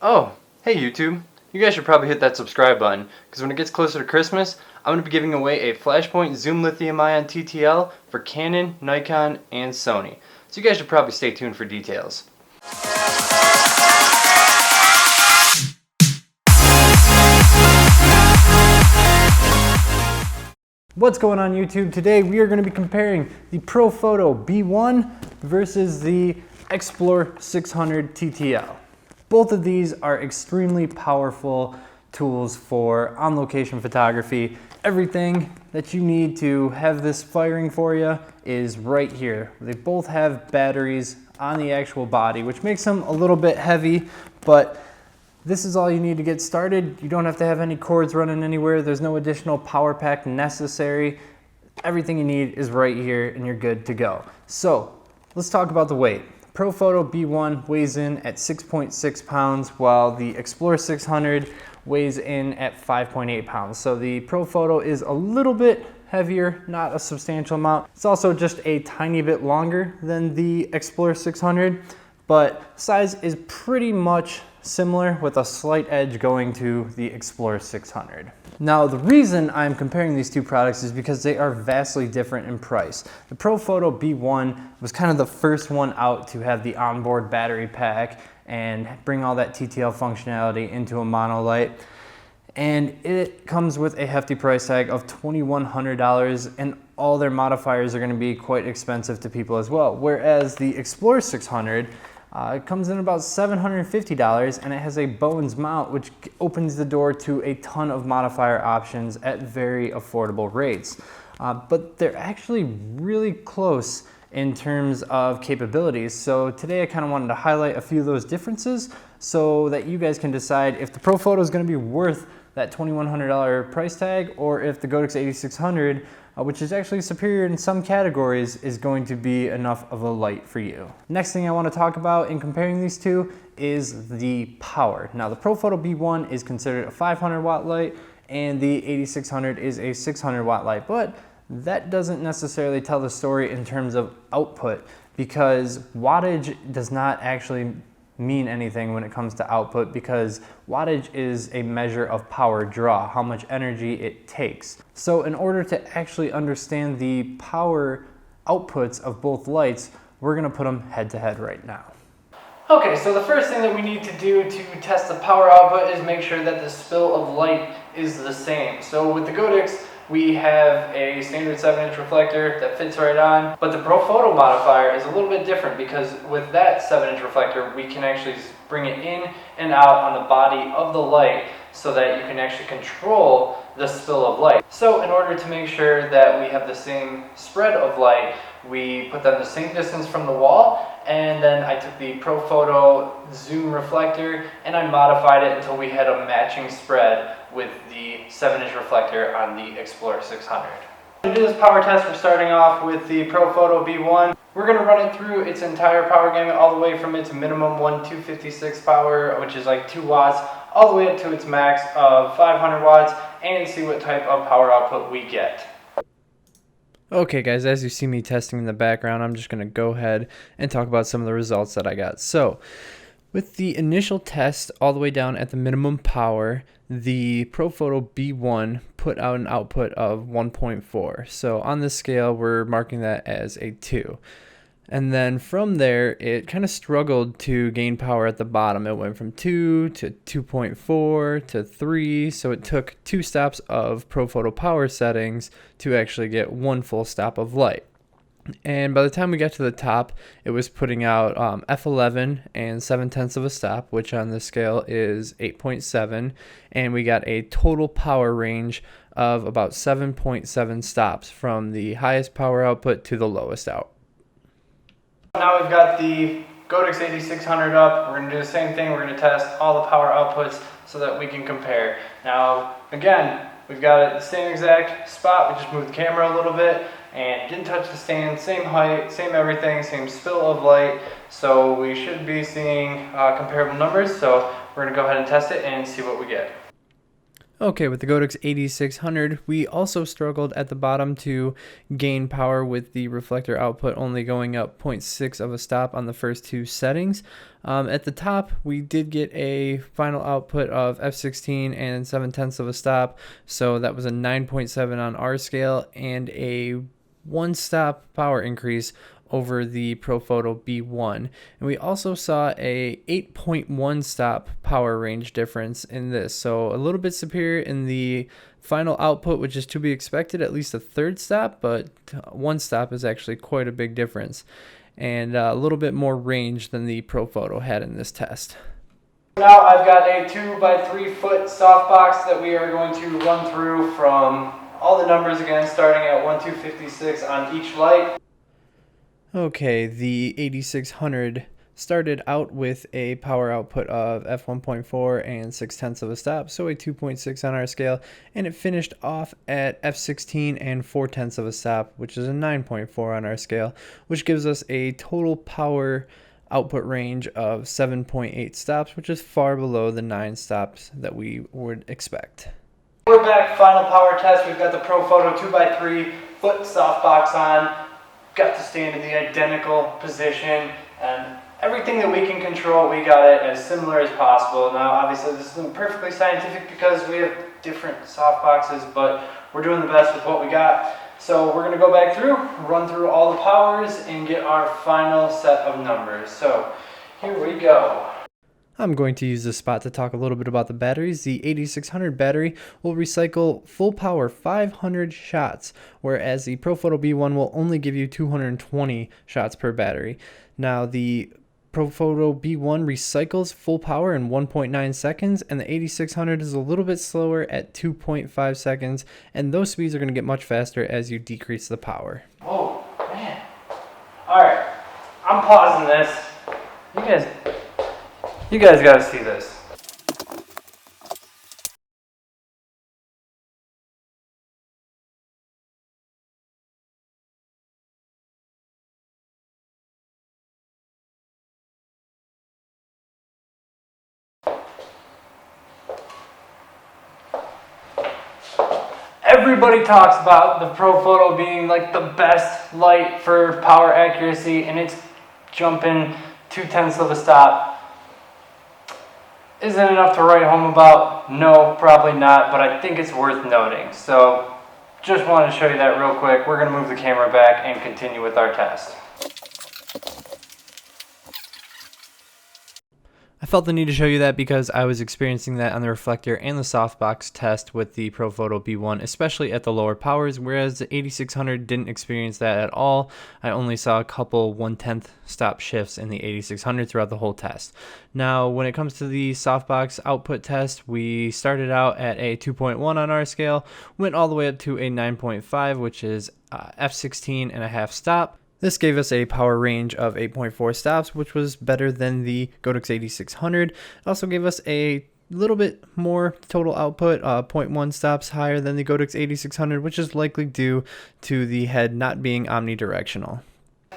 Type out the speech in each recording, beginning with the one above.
Oh, hey YouTube. You guys should probably hit that subscribe button, because when it gets closer to Christmas, I'm going to be giving away a Flashpoint Zoom Lithium-Ion TTL for Canon, Nikon, and Sony. So you guys should probably stay tuned for details. What's going on YouTube? Today we are going to be comparing the Profoto B1 versus the Xplor 600 TTL. Both of these are extremely powerful tools for on-location photography. Everything that you need to have this firing for you is right here. They both have batteries on the actual body, which makes them a little bit heavy, but this is all you need to get started. You don't have to have any cords running anywhere. There's no additional power pack necessary. Everything you need is right here and you're good to go. So let's talk about the weight. Profoto B1 weighs in at 6.6 pounds, while the Xplor 600 weighs in at 5.8 pounds. So the Profoto is a little bit heavier, not a substantial amount. It's also just a tiny bit longer than the Xplor 600, but size is pretty much similar with a slight edge going to the Xplor 600. Now the reason I'm comparing these two products is because they are vastly different in price. The Profoto B1 was kind of the first one out to have the onboard battery pack and bring all that TTL functionality into a monolight. And it comes with a hefty price tag of $2,100, and all their modifiers are going to be quite expensive to people as well. Whereas the Xplor 600 it comes in about $750, and it has a Bowens mount, which opens the door to a ton of modifier options at very affordable rates. But they're actually really close in terms of capabilities. So today I kind of wanted to highlight a few of those differences so that you guys can decide if the Profoto is going to be worth that $2,100 price tag, or if the Godox AD600, which is actually superior in some categories, is going to be enough of a light for you. Next thing I want to talk about in comparing these two is the power. Now the Profoto B1 is considered a 500 watt light and the AD600 is a 600 watt light, but that doesn't necessarily tell the story in terms of output, because wattage does not actually mean anything when it comes to output, because wattage is a measure of power draw, how much energy it takes. So in order to actually understand the power outputs of both lights, we're going to put them head to head right now. Okay, so the first thing that we need to do to test the power output is make sure that the spill of light is the same. So with the Godox, we have a standard 7-inch reflector that fits right on, but the Profoto modifier is a little bit different, because with that 7-inch reflector, we can actually bring it in and out on the body of the light so that you can actually control the spill of light. So in order to make sure that we have the same spread of light, we put them the same distance from the wall, and then I took the Profoto zoom reflector and I modified it until we had a matching spread with the 7-inch reflector on the Xplor 600. To do this power test, we're starting off with the Profoto B1. We're going to run it through its entire power gamut, all the way from its minimum 256 power, which is like 2 watts, all the way up to its max of 500 watts, and see what type of power output we get. Okay guys, as you see me testing in the background, I'm just going to go ahead and talk about some of the results that I got. So, with the initial test all the way down at the minimum power, the Profoto B1 put out an output of 1.4. So on this scale, we're marking that as a 2. And then from there, it kind of struggled to gain power at the bottom. It went from 2 to 2.4 to 3. So it took 2 stops of Profoto power settings to actually get 1 full stop of light. And by the time we got to the top, it was putting out f11 and 0.7 of a stop, which on this scale is 8.7, and we got a total power range of about 7.7 stops from the highest power output to the lowest out. Now we've got the Godox AD600 up. We're going to do the same thing. We're going to test all the power outputs so that we can compare. Now again, we've got it at the same exact spot. We just moved the camera a little bit and didn't touch the stand. Same height, same everything, same spill of light. So we should be seeing comparable numbers. So we're going to go ahead and test it and see what we get. Okay, with the Godox AD600, we also struggled at the bottom to gain power with the reflector output only going up 0.6 of a stop on the first two settings. At the top, we did get a final output of f16 and 7/10 of a stop, so that was a 9.7 on our scale and a 1 stop power increase over the Profoto B1. And we also saw a 8.1 stop power range difference in this. So a little bit superior in the final output, which is to be expected, at least a 3rd stop, but 1 stop is actually quite a big difference. And a little bit more range than the Profoto had in this test. Now I've got a 2 by 3 foot softbox that we are going to run through from all the numbers again, starting at 1256 on each light. Okay, the AD600 started out with a power output of f1.4 and 6/10 of a stop, so a 2.6 on our scale, and it finished off at f16 and 4/10 of a stop, which is a 9.4 on our scale, which gives us a total power output range of 7.8 stops, which is far below the 9 stops that we would expect. We're back, final power test. We've got the Profoto 2 by 3 foot softbox on. Got to stand in the identical position, and everything that we can control, we got it as similar as possible. Now obviously this isn't perfectly scientific because we have different softboxes, but we're doing the best with what we got. So we're going to go back through, run through all the powers, and get our final set of numbers. So here we go. I'm going to use this spot to talk a little bit about the batteries. The AD600 battery will recycle full power 500 shots, whereas the Profoto B1 will only give you 220 shots per battery. Now the Profoto B1 recycles full power in 1.9 seconds, and the AD600 is a little bit slower at 2.5 seconds, and those speeds are going to get much faster as you decrease the power. Oh, man. Alright, I'm pausing this. You guys gotta see this. Everybody talks about the Profoto being like the best light for power accuracy, and it's jumping 2/10 of a stop. Is it enough to write home about? No, probably not, but I think it's worth noting. So just wanted to show you that real quick. We're going to move the camera back and continue with our test. I felt the need to show you that because I was experiencing that on the reflector and the softbox test with the Profoto B1, especially at the lower powers, whereas the AD600 didn't experience that at all. I only saw a couple 1/10 stop shifts in the AD600 throughout the whole test. Now, when it comes to the softbox output test, we started out at a 2.1 on our scale, went all the way up to a 9.5, which is f16 and a half stop. This gave us a power range of 8.4 stops, which was better than the Godox AD600. It also gave us a little bit more total output, 0.1 stops higher than the Godox AD600, which is likely due to the head not being omnidirectional.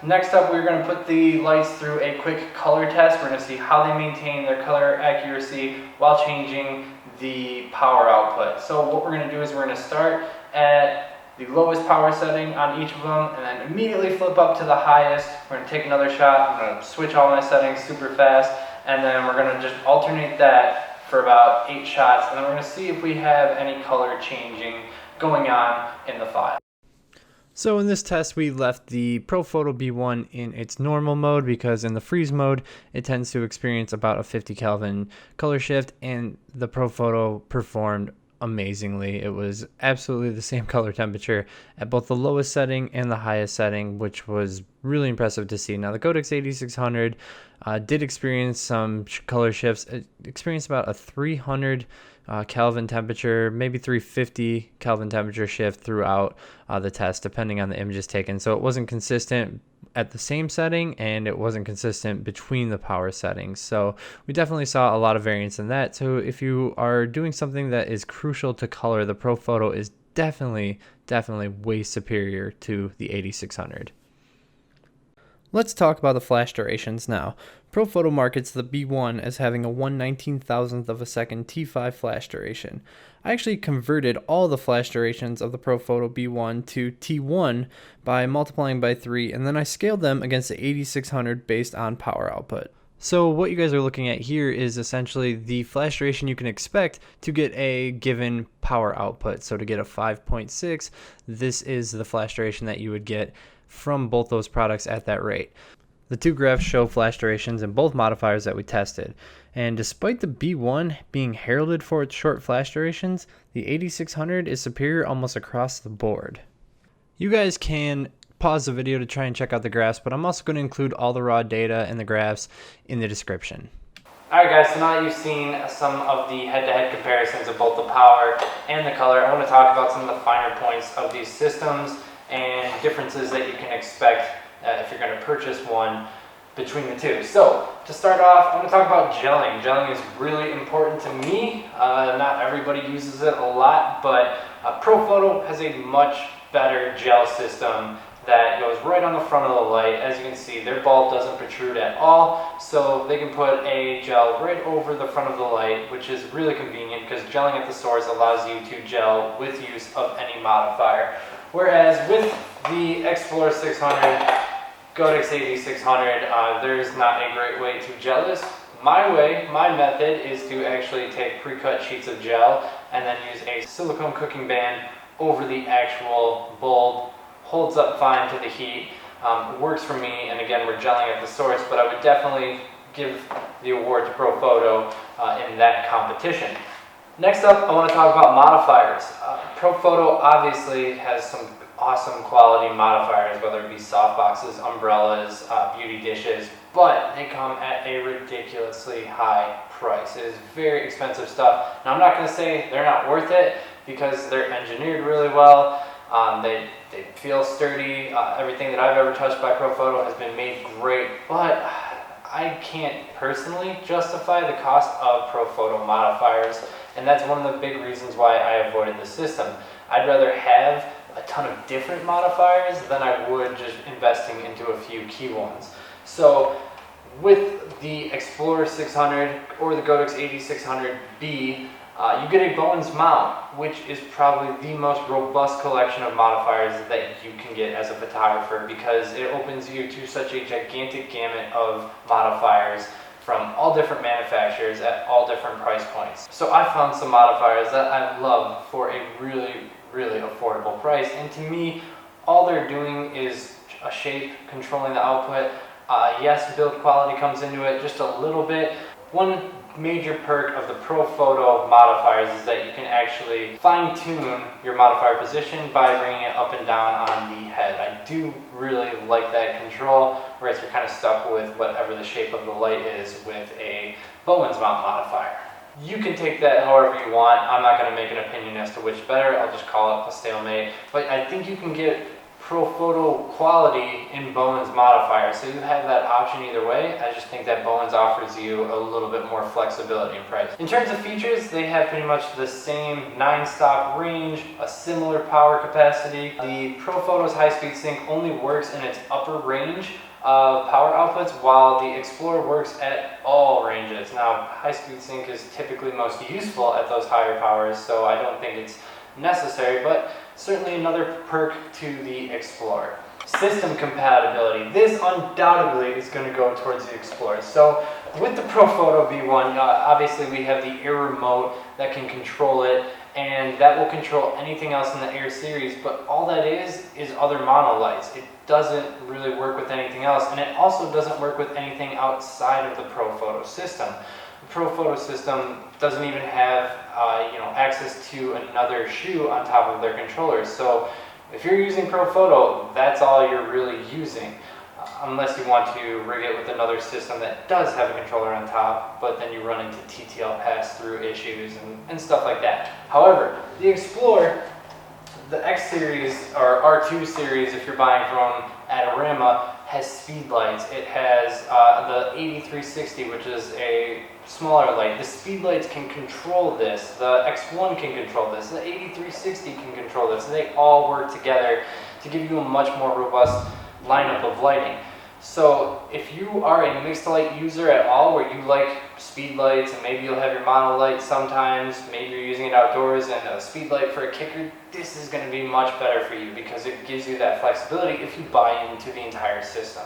Next up, we're going to put the lights through a quick color test. We're going to see how they maintain their color accuracy while changing the power output. So what we're going to do is we're going to start at the lowest power setting on each of them, and then immediately flip up to the highest. We're going to take another shot. I'm going to switch all my settings super fast, and then we're going to just alternate that for about 8 shots, and then we're going to see if we have any color changing going on in the file. So in this test, we left the Profoto B1 in its normal mode because in the freeze mode, it tends to experience about a 50 Kelvin color shift, and the Profoto performed amazingly. It was absolutely the same color temperature at both the lowest setting and the highest setting, which was really impressive to see. Now the Godox AD600 did experience some color shifts. It experienced about a 300 Kelvin temperature, maybe 350 Kelvin temperature shift throughout the test, depending on the images taken. So it wasn't consistent at the same setting, and it wasn't consistent between the power settings. So we definitely saw a lot of variance in that. So if you are doing something that is crucial to color, the Profoto is definitely way superior to the AD600. Let's talk about the flash durations now. Profoto markets the B1 as having a 1/19,000th of a second T5 flash duration. I actually converted all the flash durations of the Profoto B1 to T1 by multiplying by 3, and then I scaled them against the AD600 based on power output. So what you guys are looking at here is essentially the flash duration you can expect to get a given power output. So to get a 5.6, this is the flash duration that you would get from both those products at that rate. The two graphs show flash durations in both modifiers that we tested. And despite the B1 being heralded for its short flash durations, the AD600 is superior almost across the board. You guys can pause the video to try and check out the graphs, but I'm also going to include all the raw data and the graphs in the description. Alright guys, so now that you've seen some of the head-to-head comparisons of both the power and the color, I want to talk about some of the finer points of these systems and differences that you can expect if you're going to purchase one between the two. So to start off, I'm going to talk about gelling. Gelling is really important to me. Not everybody uses it a lot, but Profoto has a much better gel system that goes right on the front of the light. As you can see, their bulb doesn't protrude at all, so they can put a gel right over the front of the light, which is really convenient because gelling at the source allows you to gel with use of any modifier. Whereas with the Xplor 600, Godox AD600, there's not a great way to gel this. My method is to actually take pre-cut sheets of gel and then use a silicone cooking band over the actual bulb. Holds up fine to the heat, works for me, and again, we're gelling at the source, but I would definitely give the award to Profoto in that competition. Next up, I want to talk about modifiers. Profoto obviously has some awesome quality modifiers, whether it be softboxes, umbrellas, beauty dishes, but they come at a ridiculously high price. It is very expensive stuff. Now, I'm not going to say they're not worth it because they're engineered really well. They feel sturdy. Everything that I've ever touched by Profoto has been made great, but I can't personally justify the cost of Profoto modifiers, and that's one of the big reasons why I avoided the system. I'd rather have a ton of different modifiers than I would just investing into a few key ones. So with the Xplor 600 or the Godox AD600B, you get a Bowens mount, which is probably the most robust collection of modifiers that you can get as a photographer because it opens you to such a gigantic gamut of modifiers from all different manufacturers at all different price points. So I found some modifiers that I love for a really affordable price, and to me, all they're doing is a shape, controlling the output. Yes, build quality comes into it just a little bit. One major perk of the Profoto modifiers is that you can actually fine-tune your modifier position by bringing it up and down on the head. I do really like that control, whereas you're kind of stuck with whatever the shape of the light is with a Bowens mount modifier. You can take that however you want. I'm not going to make an opinion as to which better. I'll just call it a stalemate. But I think you can get Profoto quality in Bowens modifier, so you have that option either way. I just think that Bowens offers you a little bit more flexibility in price. In terms of features, they have pretty much the same 9-stop range, a similar power capacity. The Profoto's high-speed sync only works in its upper range of power outputs, while the Xplor works at all ranges. Now, high-speed sync is typically most useful at those higher powers, so I don't think it's necessary, but certainly another perk to the Xplor. System compatibility. This undoubtedly is going to go towards the Xplor. So with the Profoto B1, obviously we have the Air Remote that can control it, and that will control anything else in the Air series, but all that is other monolights. It doesn't really work with anything else, and it also doesn't work with anything outside of the Profoto system. The Profoto system doesn't even have access to another shoe on top of their controllers. So if you're using Profoto, that's all you're really using, unless you want to rig it with another system that does have a controller on top, but then you run into TTL pass-through issues and stuff like that. However, the Xplor, the X series or R2 series, if you're buying from Adorama, has speed lights. It has the AD360, which is a smaller light. The speed lights can control this. The X1 can control this. The AD360 can control this. They all work together to give you a much more robust lineup of lighting. So if you are a mixed light user at all, where you like speed lights and maybe you'll have your monolight sometimes, maybe you're using it outdoors and a speed light for a kicker, this is going to be much better for you because it gives you that flexibility if you buy into the entire system.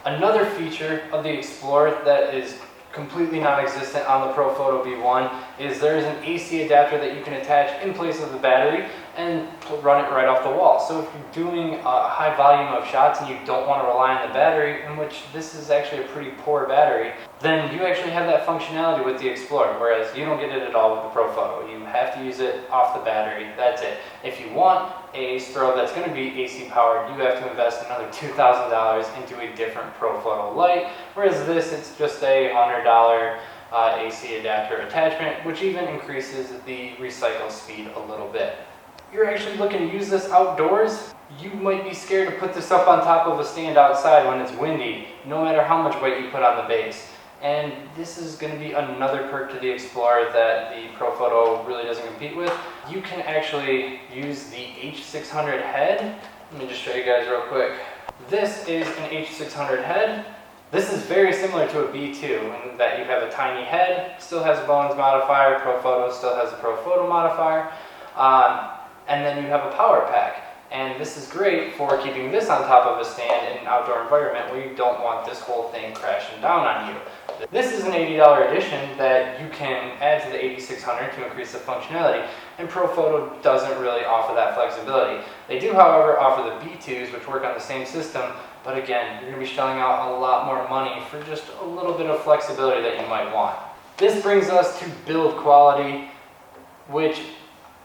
Another feature of the Xplor that is completely non-existent on the Profoto B1 is there is an AC adapter that you can attach in place of the battery and run it right off the wall. So if you're doing a high volume of shots and you don't want to rely on the battery, in which this is actually a pretty poor battery, then you actually have that functionality with the Xplor, whereas you don't get it at all with the Profoto. You have to use it off the battery, that's it. If you want a strobe that's going to be AC powered, you have to invest another $2,000 into a different Profoto light, whereas this, it's just a $100 AC adapter attachment, which even increases the recycle speed a little bit. You're actually looking to use this outdoors, you might be scared to put this up on top of a stand outside when it's windy, no matter how much weight you put on the base. And this is going to be another perk to the Xplor that the Profoto really doesn't compete with. You can actually use the H600 head. Let me just show you guys real quick. This is an H600 head. This is very similar to a B2 in that you have a tiny head, still has a Bones modifier, Profoto still has a Profoto modifier, and then you have a power pack. And this is great for keeping this on top of a stand in an outdoor environment where you don't want this whole thing crashing down on you. This is an $80 addition that you can add to the AD600 to increase the functionality, and Profoto doesn't really offer that flexibility. They do, however, offer the B2s, which work on the same system, but again, you're going to be shelling out a lot more money for just a little bit of flexibility that you might want. This brings us to build quality, which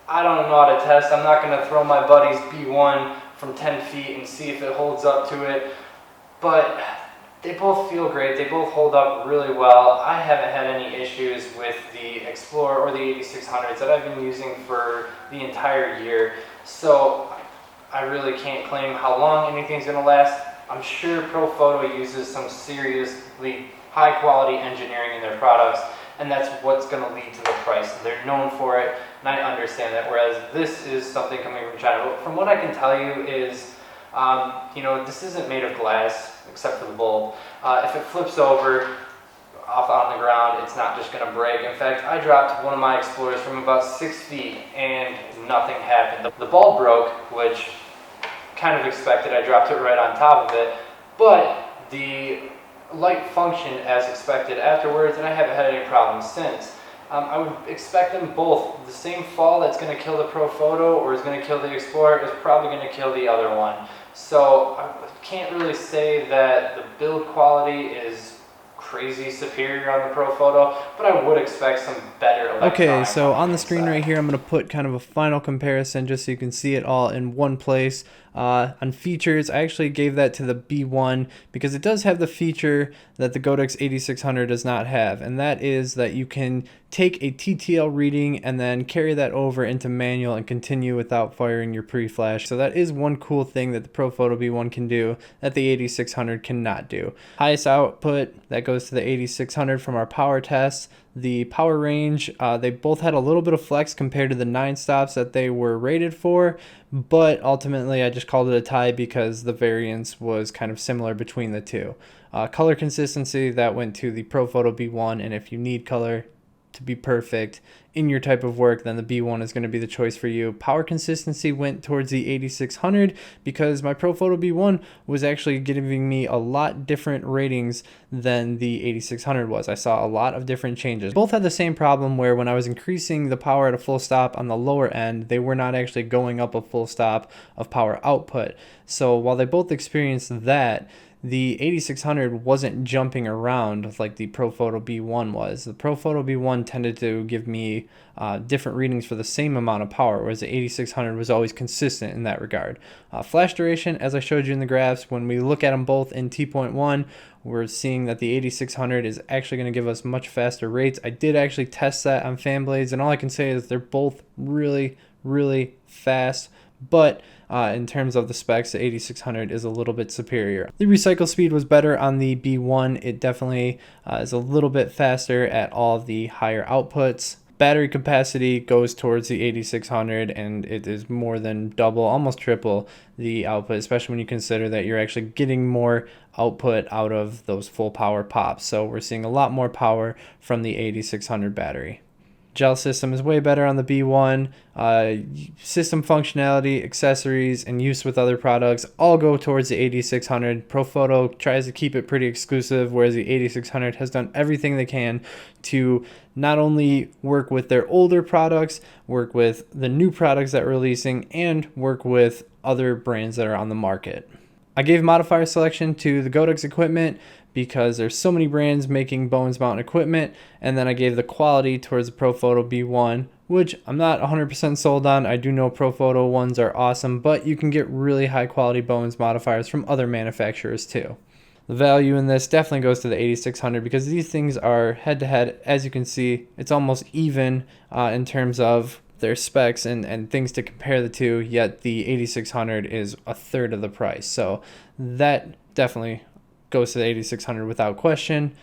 I don't know how to test. I'm not going to throw my buddy's B1 from 10 feet and see if it holds up to it, but they both feel great. They both hold up really well. I haven't had any issues with the Xplor or the AD600s that I've been using for the entire year, so I really can't claim how long anything's going to last. I'm sure Profoto uses some seriously high quality engineering in their products, and that's what's going to lead to the price. They're known for it, and I understand that, whereas this is something coming from China. But from what I can tell you is, this isn't made of glass, except for the bulb. If it flips over off on the ground, it's not just going to break. In fact, I dropped one of my Xplors from about 6 feet, and nothing happened. The bulb broke, which kind of expected. I dropped it right on top of it, but the light functioned as expected afterwards, and I haven't had any problems since. I would expect them both. The same fall that's going to kill the Profoto or is going to kill the Xplor is probably going to kill the other one. So I can't really say that the build quality is crazy superior on the Profoto, but I would expect some better electronic. Okay, so on the screen right here, I'm going to put kind of a final comparison just so you can see it all in one place. On features, I actually gave that to the B1 because it does have the feature that the Godox AD600 does not have, and that is that you can take a TTL reading and then carry that over into manual and continue without firing your pre-flash. So that is one cool thing that the Profoto B1 can do that the AD600 cannot do. Highest output, that goes to the AD600 from our power tests. The power range, they both had a little bit of flex compared to the 9 stops that they were rated for, but ultimately I just called it a tie because the variance was kind of similar between the two. Color consistency, that went to the Profoto B1, and if you need color to be perfect in your type of work, then the B1 is going to be the choice for you. Power consistency went towards the AD600 because my Profoto B1 was actually giving me a lot different ratings than the AD600 was. I saw a lot of different changes. Both had the same problem where when I was increasing the power at a full stop on the lower end, they were not actually going up a full stop of power output. So while they both experienced that, the AD600 wasn't jumping around like the Profoto B1 was. The Profoto B1 tended to give me different readings for the same amount of power, whereas the AD600 was always consistent in that regard. Flash duration, as I showed you in the graphs, when we look at them both in T.1, we're seeing that the AD600 is actually going to give us much faster rates. I did actually test that on fan blades, and all I can say is they're both really, really fast, but in terms of the specs, the AD600 is a little bit superior. The recycle speed was better on the B1. It definitely is a little bit faster at all of the higher outputs. battery capacity goes towards the AD600, and it is more than double, almost triple the output, especially when you consider that you're actually getting more output out of those full power pops. So we're seeing a lot more power from the AD600 battery. Gel system is way better on the B1. System functionality, accessories, and use with other products all go towards the AD600. Profoto tries to keep it pretty exclusive, whereas the AD600 has done everything they can to not only work with their older products, work with the new products that we're releasing, and work with other brands that are on the market. I gave modifier selection to the Godox equipment because there's so many brands making Bones Mountain equipment, and then I gave the quality towards the Profoto B1, which I'm not 100% sold on. I do know Profoto ones are awesome, but you can get really high quality Bones modifiers from other manufacturers too. The value in this definitely goes to the AD600 because these things are head to head. As you can see, it's almost even in terms of their specs and things to compare the two, yet the AD600 is a third of the price. So that definitely goes to the AD600 without question.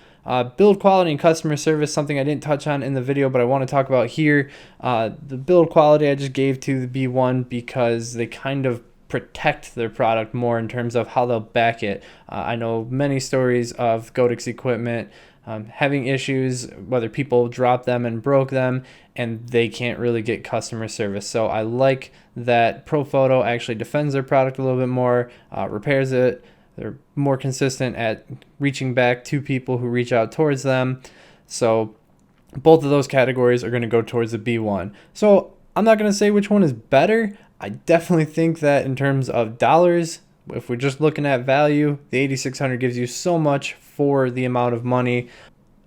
Build quality and customer service, something I didn't touch on in the video, but I want to talk about here. The build quality I just gave to the B1 because they kind of protect their product more in terms of how they'll back it. I know many stories of Godox equipment having issues, whether people drop them and broke them, and they can't really get customer service. So I like that Profoto actually defends their product a little bit more, repairs it. They're more consistent at reaching back to people who reach out towards them. So both of those categories are going to go towards the B1. So I'm not going to say which one is better. I definitely think that in terms of dollars, if we're just looking at value, the AD600 gives you so much for the amount of money.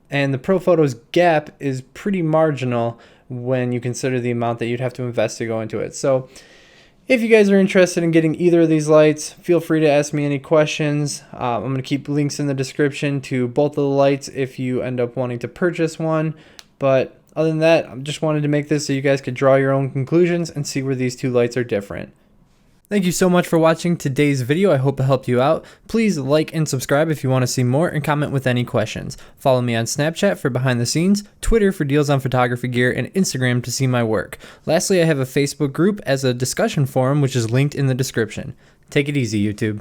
And the Profoto's gap is pretty marginal when you consider the amount that you'd have to invest to go into it. So if you guys are interested in getting either of these lights, feel free to ask me any questions. I'm going to keep links in the description to both of the lights if you end up wanting to purchase one. But other than that, I just wanted to make this so you guys could draw your own conclusions and see where these two lights are different. Thank you so much for watching today's video. I hope it helped you out. Please like and subscribe if you want to see more, and comment with any questions. Follow me on Snapchat for behind the scenes, Twitter for deals on photography gear, and Instagram to see my work. Lastly, I have a Facebook group as a discussion forum, which is linked in the description. Take it easy, YouTube.